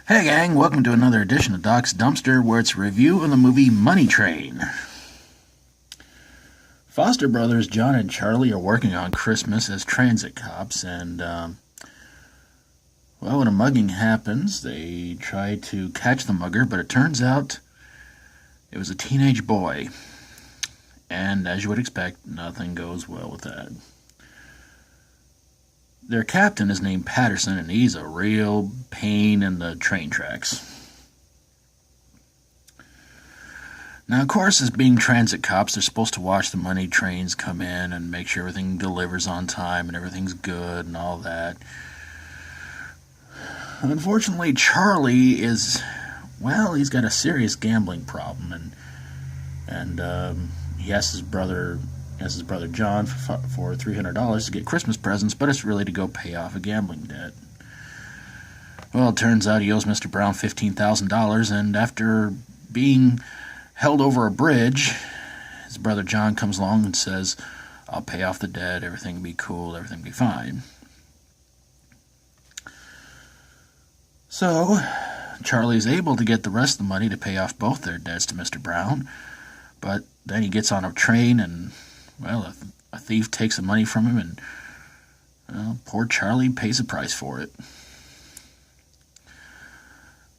Hey gang, welcome to another edition of Doc's Dumpster, where it's a review of the movie Money Train. Foster brothers John and Charlie are working on Christmas as transit cops, and, when a mugging happens, they try to catch the mugger, but it turns out it was a teenage boy. And as you would expect, nothing goes well with that. Their captain is named Patterson, and he's a real pain in the train tracks. Now, of course, as being transit cops, they're supposed to watch the money trains come in and make sure everything delivers on time and everything's good and all that. Unfortunately, Charlie is, he's got a serious gambling problem, and he asks his brother John for $300 to get Christmas presents, but it's really to go pay off a gambling debt. Well, it turns out he owes Mr. Brown $15,000, and after being held over a bridge, his brother John comes along and says, "I'll pay off the debt, everything will be cool, everything will be fine." So, Charlie is able to get the rest of the money to pay off both their debts to Mr. Brown, but then he gets on a train and, a thief takes the money from him, and poor Charlie pays the price for it.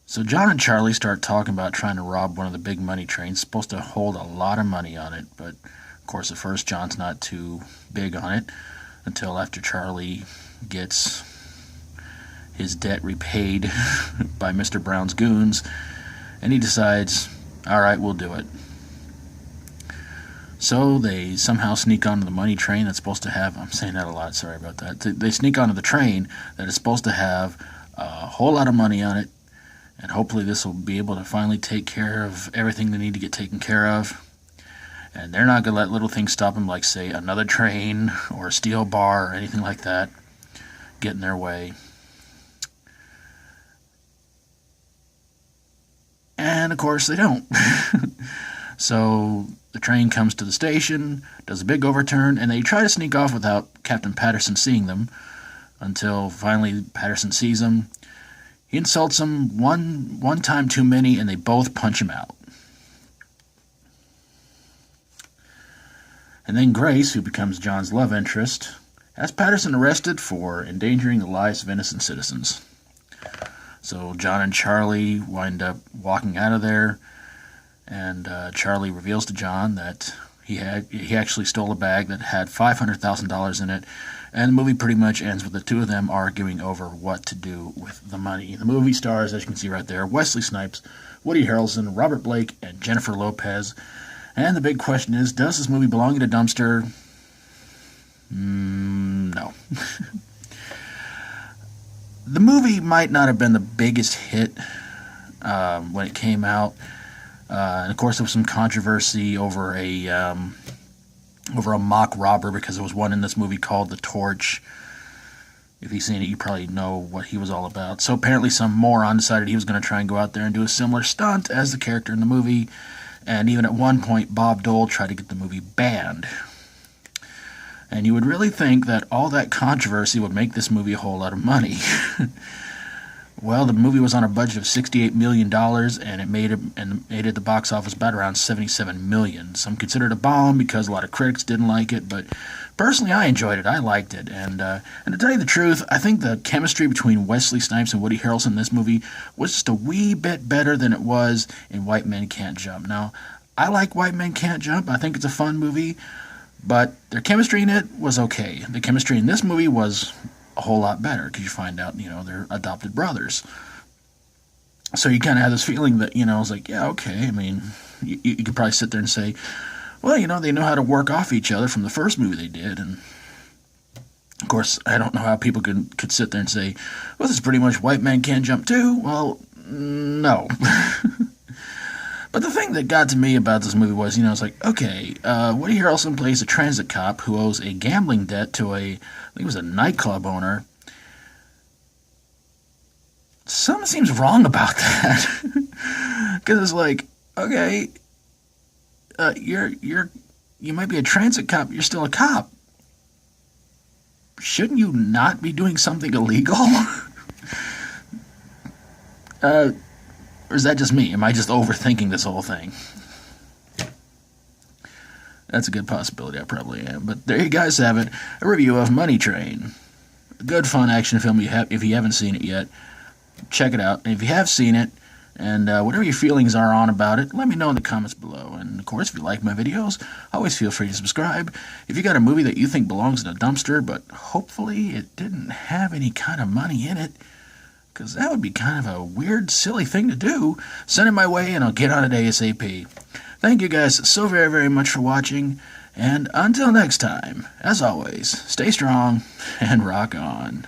So John and Charlie start talking about trying to rob one of the big money trains, supposed to hold a lot of money on it, but of course at first John's not too big on it until after Charlie gets his debt repaid by Mr. Brown's goons, and he decides, alright, we'll do it. So they somehow sneak onto the money train that's supposed to have, I'm saying that a lot, sorry about that. They sneak onto the train that is supposed to have a whole lot of money on it, and hopefully this will be able to finally take care of everything they need to get taken care of. And they're not going to let little things stop them, like, say, another train or a steel bar or anything like that get in their way. And, of course, they don't. So the train comes to the station, does a big overturn, and they try to sneak off without Captain Patterson seeing them, until finally Patterson sees them. He insults them one time too many, and they both punch him out. And then Grace, who becomes John's love interest, has Patterson arrested for endangering the lives of innocent citizens. So John and Charlie wind up walking out of there, and Charlie reveals to John that he actually stole a bag that had $500,000 in it, and the movie pretty much ends with the two of them arguing over what to do with the money. The movie stars, as you can see right there, Wesley Snipes, Woody Harrelson, Robert Blake, and Jennifer Lopez. And the big question is, does this movie belong in a dumpster? No. The movie might not have been the biggest hit when it came out. And of course, there was some controversy over a mock robber, because there was one in this movie called The Torch. If you've seen it, you probably know what he was all about. So apparently some moron decided he was going to try and go out there and do a similar stunt as the character in the movie. And even at one point, Bob Dole tried to get the movie banned. And you would really think that all that controversy would make this movie a whole lot of money. Well, the movie was on a budget of $68 million, and it made it at the box office about around $77 million. Some consider it a bomb because a lot of critics didn't like it, but personally I enjoyed it. I liked it. And to tell you the truth, I think the chemistry between Wesley Snipes and Woody Harrelson in this movie was just a wee bit better than it was in White Men Can't Jump. Now, I like White Men Can't Jump. I think it's a fun movie, but their chemistry in it was okay. The chemistry in this movie was a whole lot better, because you find out, they're adopted brothers. So you kind of have this feeling that, it's like, yeah, okay. I mean, you could probably sit there and say, well, they know how to work off each other from the first movie they did. And of course, I don't know how people could sit there and say, well, this is pretty much White Men Can't Jump too. Well, no. But the thing that got to me about this movie was, it's like, okay, Woody Harrelson plays a transit cop who owes a gambling debt to I think it was a nightclub owner. Something seems wrong about that. Because it's like, okay, you might be a transit cop, you're still a cop. Shouldn't you not be doing something illegal? Or is that just me? Am I just overthinking this whole thing? That's a good possibility. I probably am. But there you guys have it. A review of Money Train. A good, fun action film. If you haven't seen it yet, check it out. And if you have seen it, and whatever your feelings are on about it, let me know in the comments below. And of course, if you like my videos, always feel free to subscribe. If you got a movie that you think belongs in a dumpster, but hopefully it didn't have any kind of money in it, because that would be kind of a weird, silly thing to do, send it my way and I'll get on it ASAP. Thank you guys so very, very much for watching, and until next time, as always, stay strong and rock on.